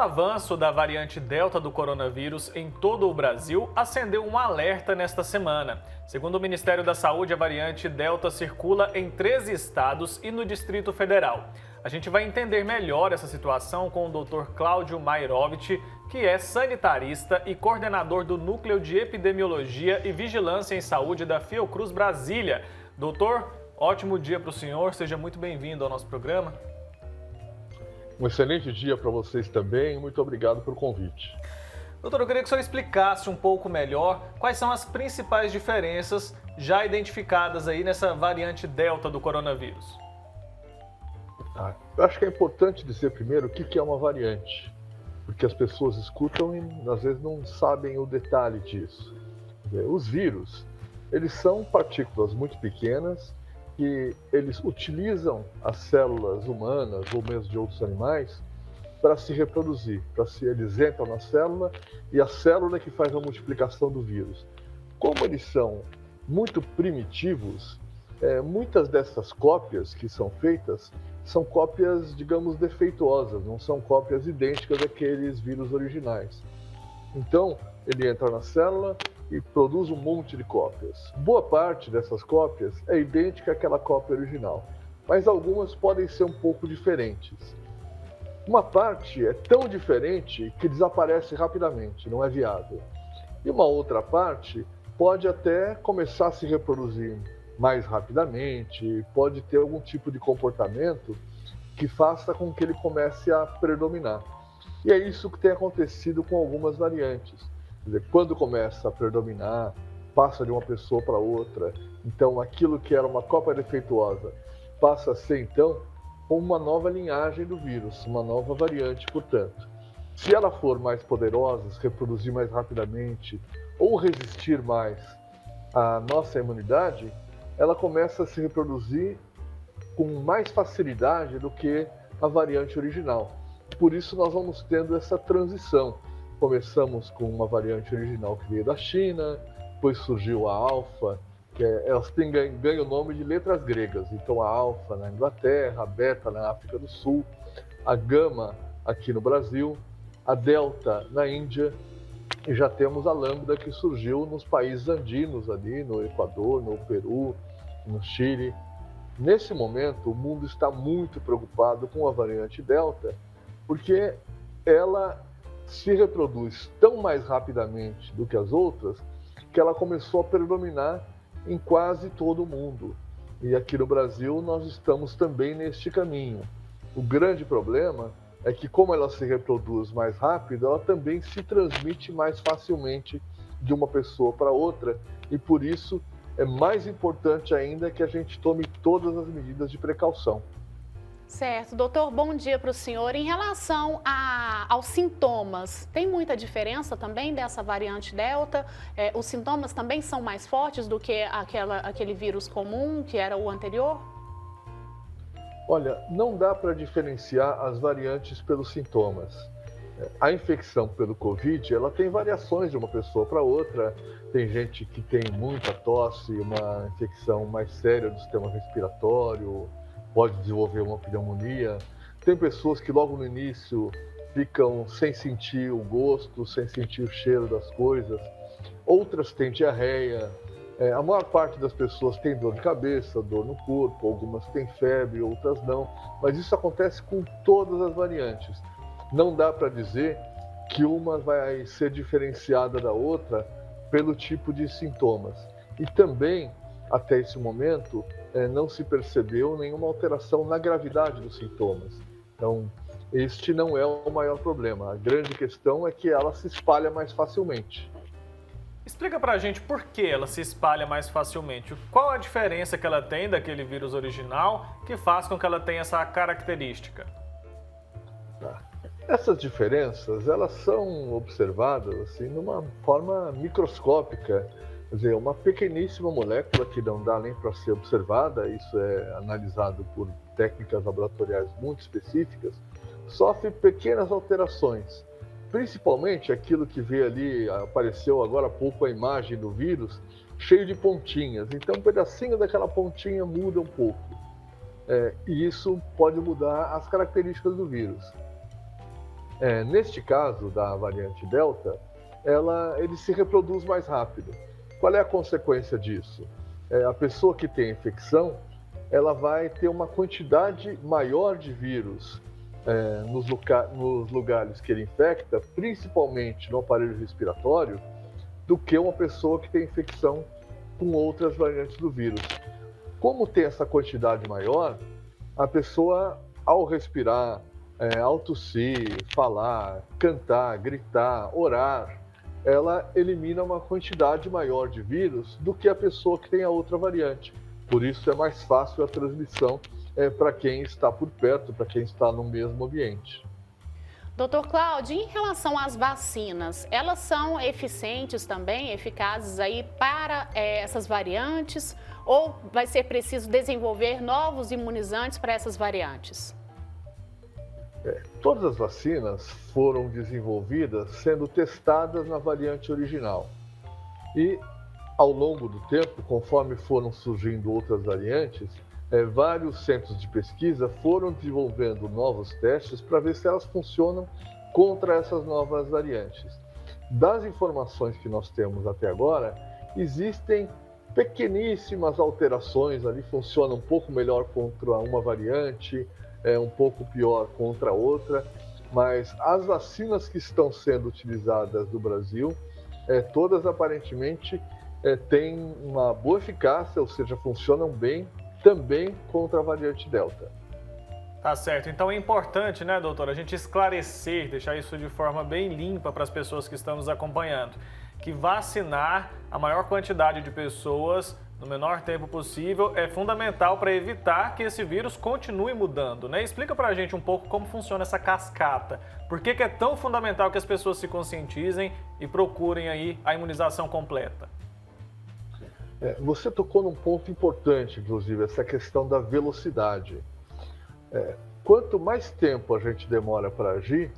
avanço da variante Delta do coronavírus em todo o Brasil acendeu um alerta nesta semana. Segundo o Ministério da Saúde, a variante Delta circula em 13 estados e no Distrito Federal. A gente vai entender melhor essa situação com o Dr. Cláudio Mairovich, que é sanitarista e coordenador do Núcleo de Epidemiologia e Vigilância em Saúde da Fiocruz Brasília. Doutor, ótimo dia para o senhor, seja muito bem-vindo ao nosso programa. Um excelente dia para vocês também, muito obrigado pelo convite. Doutor, eu queria que o senhor explicasse um pouco melhor quais são as principais diferenças já identificadas aí nessa variante Delta do coronavírus. Eu acho que é importante dizer primeiro o que é uma variante, porque as pessoas escutam e às vezes não sabem o detalhe disso. Os vírus, eles são partículas muito pequenas que eles utilizam as células humanas ou mesmo de outros animais para se reproduzir. Eles entram na célula e a célula é que faz a multiplicação do vírus. Como eles são muito primitivos, muitas dessas cópias que são feitas são cópias, digamos, defeituosas, não são cópias idênticas daqueles vírus originais. Então, ele entra na célula e produz um monte de cópias. Boa parte dessas cópias é idêntica àquela cópia original, mas algumas podem ser um pouco diferentes. Uma parte é tão diferente que desaparece rapidamente, não é viável. E uma outra parte pode até começar a se reproduzir mais rapidamente, pode ter algum tipo de comportamento que faça com que ele comece a predominar. E é isso que tem acontecido com algumas variantes. Quer dizer, quando começa a predominar, passa de uma pessoa para outra, então aquilo que era uma cópia defeituosa passa a ser, então, uma nova linhagem do vírus, uma nova variante, portanto. Se ela for mais poderosa, se reproduzir mais rapidamente ou resistir mais à nossa imunidade, ela começa a se reproduzir com mais facilidade do que a variante original. Por isso nós vamos tendo essa transição. Começamos com uma variante original que veio da China, depois surgiu a Alfa, elas ganham o nome de letras gregas. Então a Alfa na Inglaterra, a Beta na África do Sul, a Gama aqui no Brasil, a Delta na Índia, e já temos a Lambda que surgiu nos países andinos ali, no Equador, no Peru, no Chile. Nesse momento, o mundo está muito preocupado com a variante Delta, porque ela se reproduz tão mais rapidamente do que as outras, que ela começou a predominar em quase todo o mundo. E aqui no Brasil nós estamos também neste caminho. O grande problema é que, como ela se reproduz mais rápido, ela também se transmite mais facilmente de uma pessoa para outra, e por isso é mais importante ainda que a gente tome todas as medidas de precaução. Certo. Doutor, bom dia para o senhor. Em relação aos sintomas, tem muita diferença também dessa variante Delta? Os sintomas também são mais fortes do que aquele vírus comum, que era o anterior? Olha, não dá para diferenciar as variantes pelos sintomas. A infecção pelo Covid, ela tem variações de uma pessoa para outra. Tem gente que tem muita tosse, uma infecção mais séria do sistema respiratório, pode desenvolver uma pneumonia. Tem pessoas que logo no início ficam sem sentir o gosto, sem sentir o cheiro das coisas. Outras têm diarreia. A maior parte das pessoas tem dor de cabeça, dor no corpo, algumas têm febre, outras não. Mas isso acontece com todas as variantes. Não dá para dizer que uma vai ser diferenciada da outra pelo tipo de sintomas. E também, até esse momento, não se percebeu nenhuma alteração na gravidade dos sintomas. Então, este não é o maior problema. A grande questão é que ela se espalha mais facilmente. Explica pra gente por que ela se espalha mais facilmente. Qual a diferença que ela tem daquele vírus original que faz com que ela tenha essa característica? Essas diferenças, elas são observadas assim, numa forma microscópica. Quer dizer, uma pequeníssima molécula que não dá nem para ser observada, isso é analisado por técnicas laboratoriais muito específicas, sofre pequenas alterações. Principalmente aquilo que vê ali, apareceu agora há pouco a imagem do vírus, cheio de pontinhas. Então um pedacinho daquela pontinha muda um pouco. E isso pode mudar as características do vírus. Neste caso da variante Delta, ele se reproduz mais rápido. Qual é a consequência disso? A pessoa que tem infecção, ela vai ter uma quantidade maior de vírus nos lugares que ele infecta, principalmente no aparelho respiratório, do que uma pessoa que tem infecção com outras variantes do vírus. Como tem essa quantidade maior, a pessoa, ao respirar, ao tossir, falar, cantar, gritar, orar, ela elimina uma quantidade maior de vírus do que a pessoa que tem a outra variante. Por isso é mais fácil a transmissão para quem está por perto, para quem está no mesmo ambiente. Doutor Cláudio, em relação às vacinas, elas são eficientes também, eficazes aí para essas variantes? Ou vai ser preciso desenvolver novos imunizantes para essas variantes? Todas as vacinas foram desenvolvidas sendo testadas na variante original. E, ao longo do tempo, conforme foram surgindo outras variantes, vários centros de pesquisa foram desenvolvendo novos testes para ver se elas funcionam contra essas novas variantes. Das informações que nós temos até agora, existem pequeníssimas alterações ali, funciona um pouco melhor contra uma variante, um pouco pior contra outra, mas as vacinas que estão sendo utilizadas no Brasil, todas aparentemente têm uma boa eficácia, ou seja, funcionam bem também contra a variante Delta. Tá certo. Então é importante, né, doutor, a gente esclarecer, deixar isso de forma bem limpa para as pessoas que estão nos acompanhando, que vacinar a maior quantidade de pessoas no menor tempo possível é fundamental para evitar que esse vírus continue mudando, né? Explica para a gente um pouco como funciona essa cascata. Por que é tão fundamental que as pessoas se conscientizem e procurem aí a imunização completa? Você tocou num ponto importante, inclusive, essa questão da velocidade. Quanto mais tempo a gente demora para agir,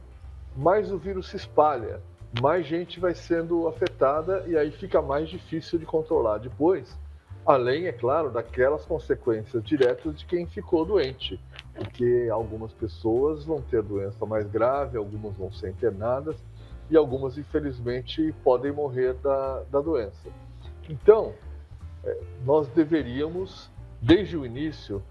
mais o vírus se espalha, mais gente vai sendo afetada e aí fica mais difícil de controlar depois, além, é claro, daquelas consequências diretas de quem ficou doente, porque algumas pessoas vão ter doença mais grave, algumas vão ser internadas e algumas, infelizmente, podem morrer da doença. Então, nós deveríamos, desde o início,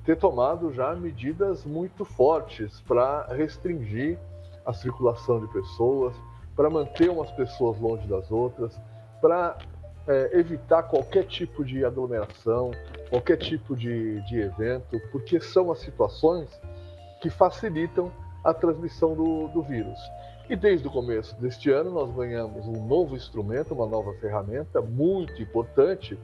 ter tomado já medidas muito fortes para restringir a circulação de pessoas, para manter umas pessoas longe das outras, para evitar qualquer tipo de aglomeração, qualquer tipo de evento, porque são as situações que facilitam a transmissão do vírus. E desde o começo deste ano nós ganhamos um novo instrumento, uma nova ferramenta muito importante,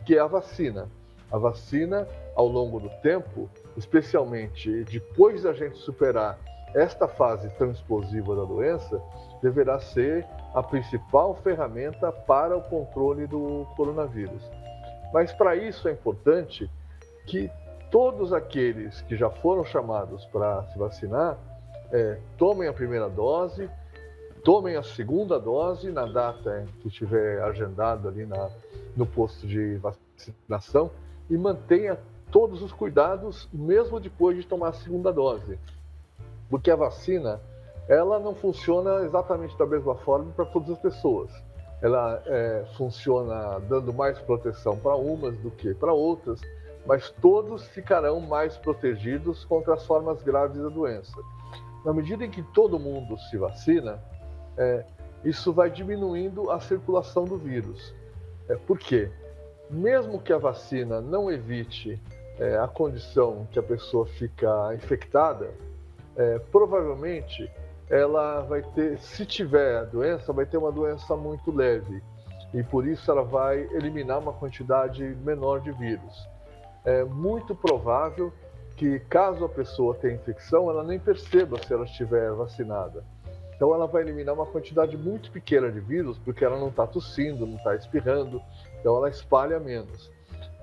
que é a vacina. A vacina, ao longo do tempo, especialmente depois da gente superar esta fase tão explosiva da doença, deverá ser a principal ferramenta para o controle do coronavírus. Mas para isso é importante que todos aqueles que já foram chamados para se vacinar tomem a primeira dose, tomem a segunda dose na data que estiver agendado ali no posto de vacinação e mantenha todos os cuidados mesmo depois de tomar a segunda dose. Porque a vacina, ela não funciona exatamente da mesma forma para todas as pessoas. Ela funciona dando mais proteção para umas do que para outras, mas todos ficarão mais protegidos contra as formas graves da doença. Na medida em que todo mundo se vacina, isso vai diminuindo a circulação do vírus. Por quê? Mesmo que a vacina não evite a condição que a pessoa fica infectada, provavelmente ela vai ter, se tiver a doença, vai ter uma doença muito leve e por isso ela vai eliminar uma quantidade menor de vírus. É muito provável que, caso a pessoa tenha infecção, ela nem perceba se ela estiver vacinada. Então ela vai eliminar uma quantidade muito pequena de vírus, porque ela não está tossindo, não está espirrando, então ela espalha menos.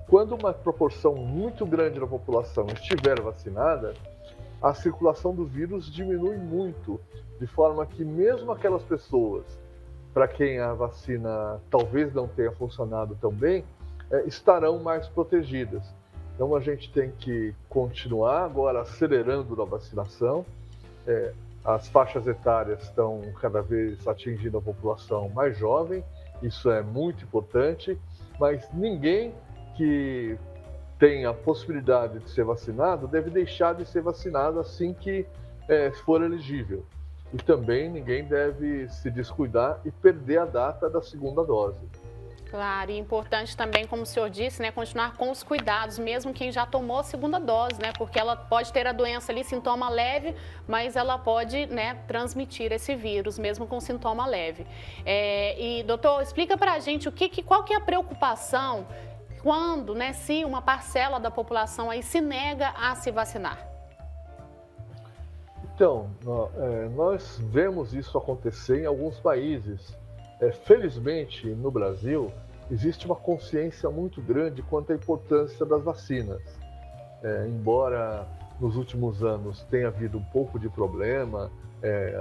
Quando uma proporção muito grande da população estiver vacinada, a circulação do vírus diminui muito, de forma que mesmo aquelas pessoas para quem a vacina talvez não tenha funcionado tão bem, estarão mais protegidas. Então a gente tem que continuar agora acelerando na vacinação. as faixas etárias estão cada vez atingindo a população mais jovem, isso é muito importante, mas ninguém que tem a possibilidade de ser vacinado deve deixar de ser vacinado assim que for elegível. E também ninguém deve se descuidar e perder a data da segunda dose. Claro, e importante também, como o senhor disse, né, continuar com os cuidados, mesmo quem já tomou a segunda dose, né, porque ela pode ter a doença ali, sintoma leve, mas ela pode, né, transmitir esse vírus, mesmo com sintoma leve. E, doutor, explica pra gente qual que é a preocupação quando, né, se uma parcela da população aí se nega a se vacinar. Então, nós vemos isso acontecer em alguns países. Felizmente, no Brasil, existe uma consciência muito grande quanto à importância das vacinas. Embora nos últimos anos tenha havido um pouco de problema,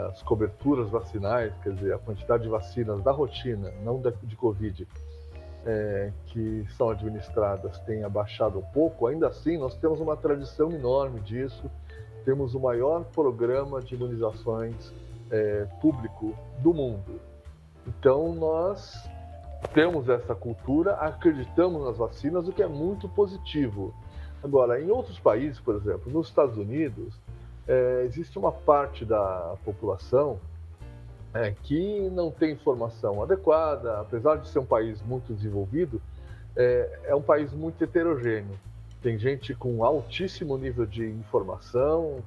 as coberturas vacinais, quer dizer, a quantidade de vacinas da rotina, não de Covid, que são administradas tenha baixado um pouco, ainda assim nós temos uma tradição enorme disso, temos o maior programa de imunizações público do mundo. Então, nós temos essa cultura, acreditamos nas vacinas, o que é muito positivo. Agora, em outros países, por exemplo, nos Estados Unidos, existe uma parte da população que não tem informação adequada, apesar de ser um país muito desenvolvido, é um país muito heterogêneo. Tem gente com altíssimo nível de informação,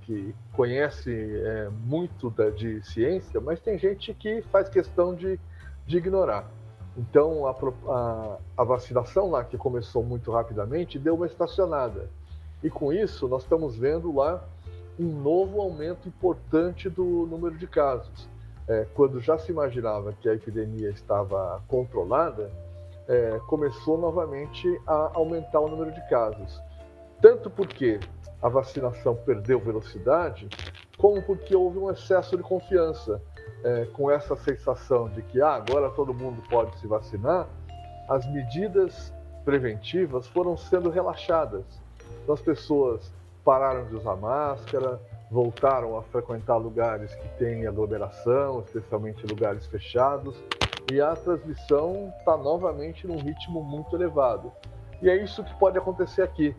que conhece muito de ciência, mas tem gente que faz questão de ignorar. Então, a vacinação lá, que começou muito rapidamente, deu uma estacionada. E com isso, nós estamos vendo lá um novo aumento importante do número de casos. Quando já se imaginava que a epidemia estava controlada, começou novamente a aumentar o número de casos. Tanto porque a vacinação perdeu velocidade, como porque houve um excesso de confiança. Com essa sensação de que agora todo mundo pode se vacinar, as medidas preventivas foram sendo relaxadas. Então, as pessoas pararam de usar máscara, voltaram a frequentar lugares que têm aglomeração, especialmente lugares fechados, e a transmissão está novamente num ritmo muito elevado. E é isso que pode acontecer aqui.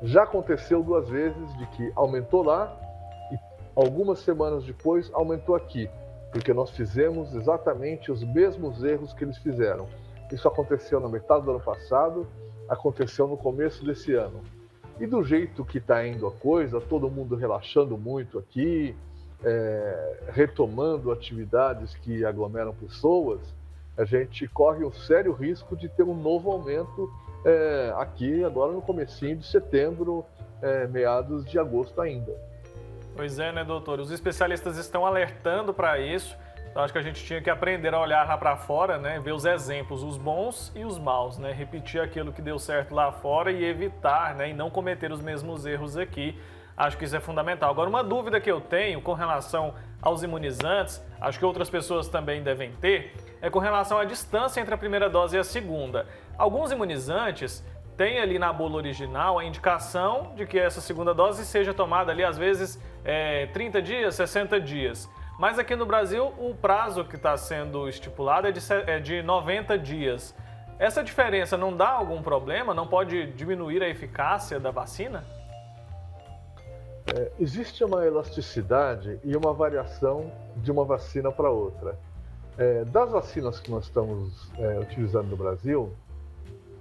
Já aconteceu 2 vezes de que aumentou lá e algumas semanas depois aumentou aqui, porque nós fizemos exatamente os mesmos erros que eles fizeram. Isso aconteceu na metade do ano passado, aconteceu no começo desse ano. E do jeito que está indo a coisa, todo mundo relaxando muito aqui, retomando atividades que aglomeram pessoas, a gente corre um sério risco de ter um novo aumento aqui agora no comecinho de setembro, meados de agosto ainda. Pois é, né, doutor? Os especialistas estão alertando para isso. Então, acho que a gente tinha que aprender a olhar lá para fora, né? Ver os exemplos, os bons e os maus, né? Repetir aquilo que deu certo lá fora e evitar, né? E não cometer os mesmos erros aqui. Acho que isso é fundamental. Agora, uma dúvida que eu tenho com relação aos imunizantes, acho que outras pessoas também devem ter, é com relação à distância entre a primeira dose e a segunda. Alguns imunizantes têm ali na bula original a indicação de que essa segunda dose seja tomada ali, às vezes, 30 dias, 60 dias. Mas aqui no Brasil, o prazo que está sendo estipulado é de 90 dias. Essa diferença não dá algum problema? Não pode diminuir a eficácia da vacina? Existe uma elasticidade e uma variação de uma vacina para outra. Das vacinas que nós estamos utilizando no Brasil,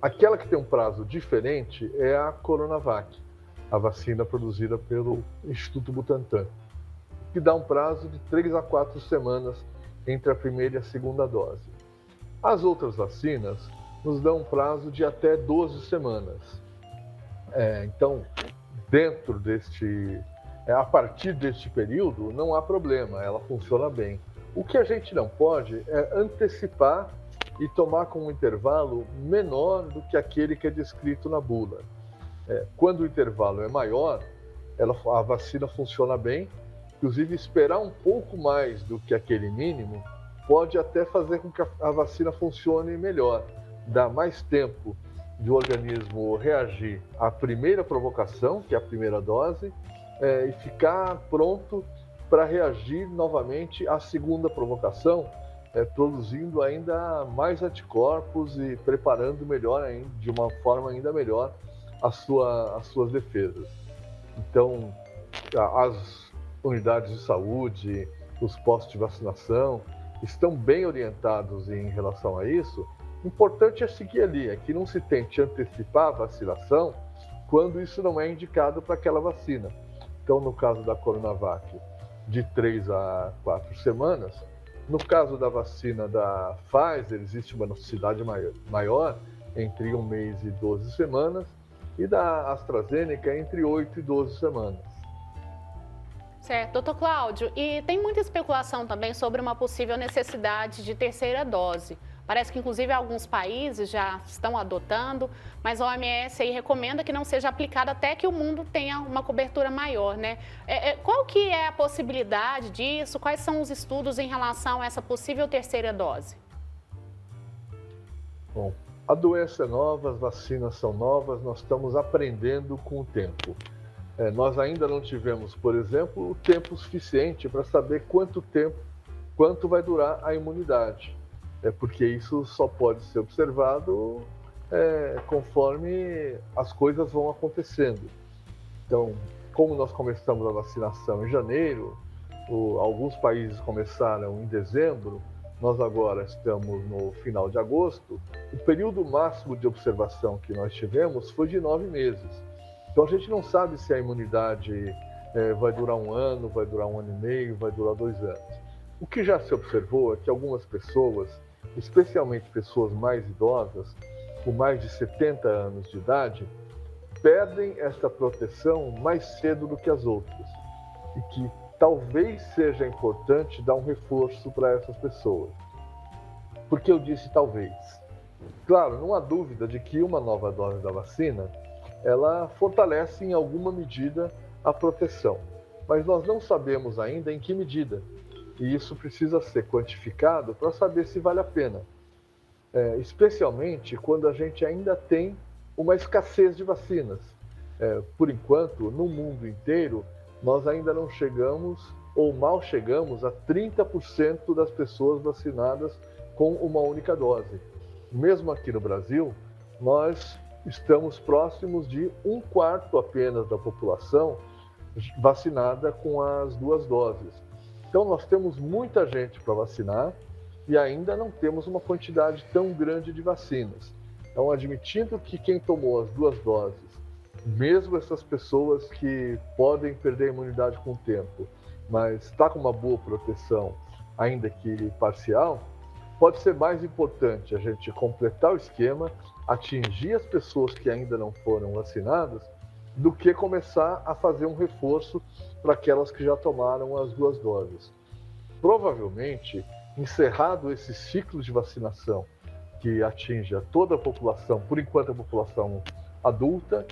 aquela que tem um prazo diferente é a Coronavac, a vacina produzida pelo Instituto Butantan, que dá um prazo de 3 a 4 semanas entre a primeira e a segunda dose. As outras vacinas nos dão um prazo de até 12 semanas. Então, a partir deste período, não há problema, ela funciona bem. O que a gente não pode é antecipar e tomar com um intervalo menor do que aquele que é descrito na bula. Quando o intervalo é maior, a vacina funciona bem, inclusive esperar um pouco mais do que aquele mínimo pode até fazer com que a vacina funcione melhor, dá mais tempo de o organismo reagir à primeira provocação, que é a primeira dose, e ficar pronto para reagir novamente à segunda provocação, produzindo ainda mais anticorpos e preparando melhor, de uma forma ainda melhor, as suas defesas. Então, as unidades de saúde, os postos de vacinação, estão bem orientados em relação a isso. O importante é seguir ali, é que não se tente antecipar a vacinação quando isso não é indicado para aquela vacina. Então, no caso da Coronavac, de 3 a 4 semanas. No caso da vacina da Pfizer, existe uma necessidade maior, entre 1 mês e 12 semanas, e da AstraZeneca, entre 8 e 12 semanas. Certo, doutor Cláudio, e tem muita especulação também sobre uma possível necessidade de terceira dose. Parece que, inclusive, alguns países já estão adotando, mas a OMS aí recomenda que não seja aplicada até que o mundo tenha uma cobertura maior, né? Qual que é a possibilidade disso? Quais são os estudos em relação a essa possível terceira dose? Bom, a doença é nova, as vacinas são novas, nós estamos aprendendo com o tempo. Nós ainda não tivemos, por exemplo, o tempo suficiente para saber quanto vai durar a imunidade. Porque isso só pode ser observado conforme as coisas vão acontecendo. Então, como nós começamos a vacinação em janeiro, alguns países começaram em dezembro, nós agora estamos no final de agosto, o período máximo de observação que nós tivemos foi de 9 meses. Então, a gente não sabe se a imunidade vai durar 1 ano, vai durar 1 ano e meio, vai durar 2 anos. O que já se observou é que algumas pessoas, especialmente pessoas mais idosas, com mais de 70 anos de idade, perdem essa proteção mais cedo do que as outras. E que talvez seja importante dar um reforço para essas pessoas. Por que eu disse talvez? Claro, não há dúvida de que uma nova dose da vacina, ela fortalece em alguma medida a proteção. Mas nós não sabemos ainda em que medida. E isso precisa ser quantificado para saber se vale a pena. Especialmente quando a gente ainda tem uma escassez de vacinas. Por enquanto, no mundo inteiro, nós ainda não chegamos, ou mal chegamos, a 30% das pessoas vacinadas com uma única dose. Mesmo aqui no Brasil, nós estamos próximos de 1/4 apenas da população vacinada com as 2 doses. Então, nós temos muita gente para vacinar e ainda não temos uma quantidade tão grande de vacinas. Então, admitindo que quem tomou as 2 doses, mesmo essas pessoas que podem perder a imunidade com o tempo, mas está com uma boa proteção, ainda que parcial, pode ser mais importante a gente completar o esquema, atingir as pessoas que ainda não foram vacinadas, do que começar a fazer um reforço para aquelas que já tomaram as 2 doses. Provavelmente, encerrado esse ciclo de vacinação que atinge a toda a população, por enquanto a população adulta,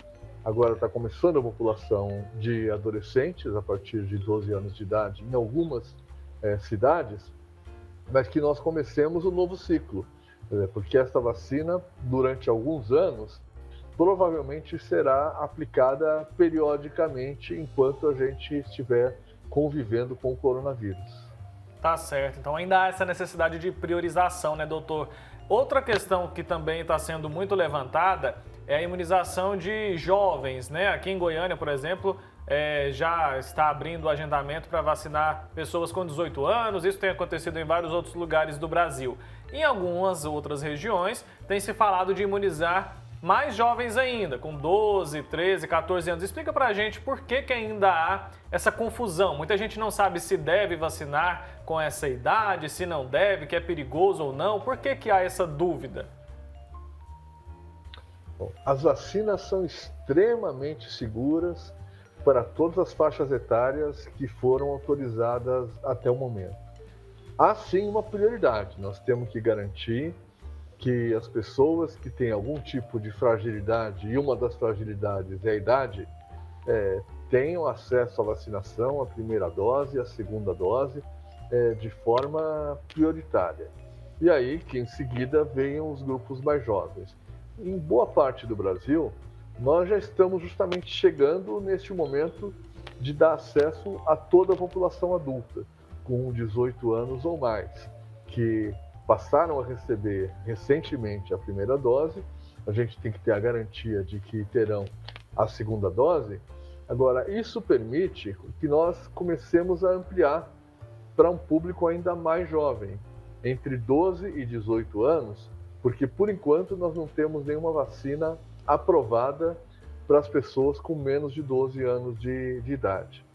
agora está começando a população de adolescentes, a partir de 12 anos de idade, em algumas cidades, mas que nós comecemos um novo ciclo, porque essa vacina, durante alguns anos, provavelmente será aplicada periodicamente enquanto a gente estiver convivendo com o coronavírus. Tá certo. Então ainda há essa necessidade de priorização, né, doutor? Outra questão que também está sendo muito levantada é a imunização de jovens, né? Aqui em Goiânia, por exemplo, já está abrindo o agendamento para vacinar pessoas com 18 anos. Isso tem acontecido em vários outros lugares do Brasil. Em algumas outras regiões, tem se falado de imunizar mais jovens ainda, com 12, 13, 14 anos. Explica pra gente por que ainda há essa confusão. Muita gente não sabe se deve vacinar com essa idade, se não deve, que é perigoso ou não. Por que há essa dúvida? Bom, as vacinas são extremamente seguras para todas as faixas etárias que foram autorizadas até o momento. Há sim uma prioridade, nós temos que garantir que as pessoas que têm algum tipo de fragilidade, e uma das fragilidades é a idade, tenham acesso à vacinação, a primeira dose, a segunda dose, de forma prioritária. E aí que em seguida venham os grupos mais jovens. Em boa parte do Brasil, nós já estamos justamente chegando neste momento de dar acesso a toda a população adulta, com 18 anos ou mais, que passaram a receber recentemente a primeira dose. A gente tem que ter a garantia de que terão a segunda dose. Agora, isso permite que nós comecemos a ampliar para um público ainda mais jovem, entre 12 e 18 anos, porque por enquanto nós não temos nenhuma vacina aprovada para as pessoas com menos de 12 anos de idade.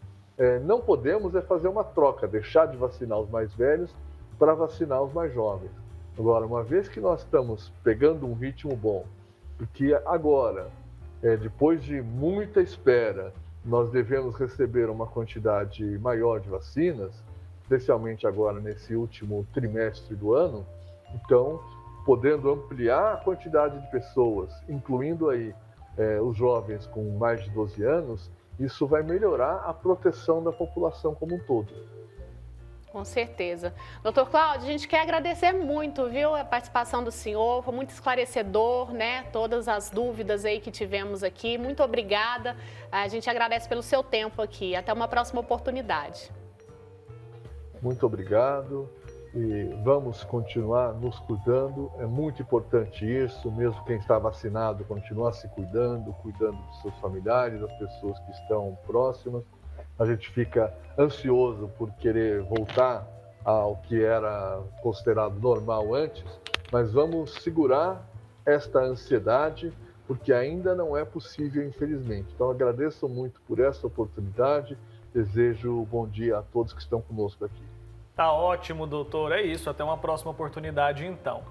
Não podemos fazer uma troca, deixar de vacinar os mais velhos para vacinar os mais jovens. Agora, uma vez que nós estamos pegando um ritmo bom, porque agora, depois de muita espera, nós devemos receber uma quantidade maior de vacinas, especialmente agora nesse último trimestre do ano, então, podendo ampliar a quantidade de pessoas, incluindo aí os jovens com mais de 12 anos, isso vai melhorar a proteção da população como um todo. Com certeza. Doutor Cláudio, a gente quer agradecer muito, viu, a participação do senhor, foi muito esclarecedor, né, todas as dúvidas aí que tivemos aqui. Muito obrigada, a gente agradece pelo seu tempo aqui. Até uma próxima oportunidade. Muito obrigado e vamos continuar nos cuidando. É muito importante isso, mesmo quem está vacinado continuar se cuidando, cuidando dos seus familiares, das pessoas que estão próximas. A gente fica ansioso por querer voltar ao que era considerado normal antes, mas vamos segurar esta ansiedade, porque ainda não é possível, infelizmente. Então, agradeço muito por essa oportunidade, desejo bom dia a todos que estão conosco aqui. Tá ótimo, doutor. É isso. Até uma próxima oportunidade, então.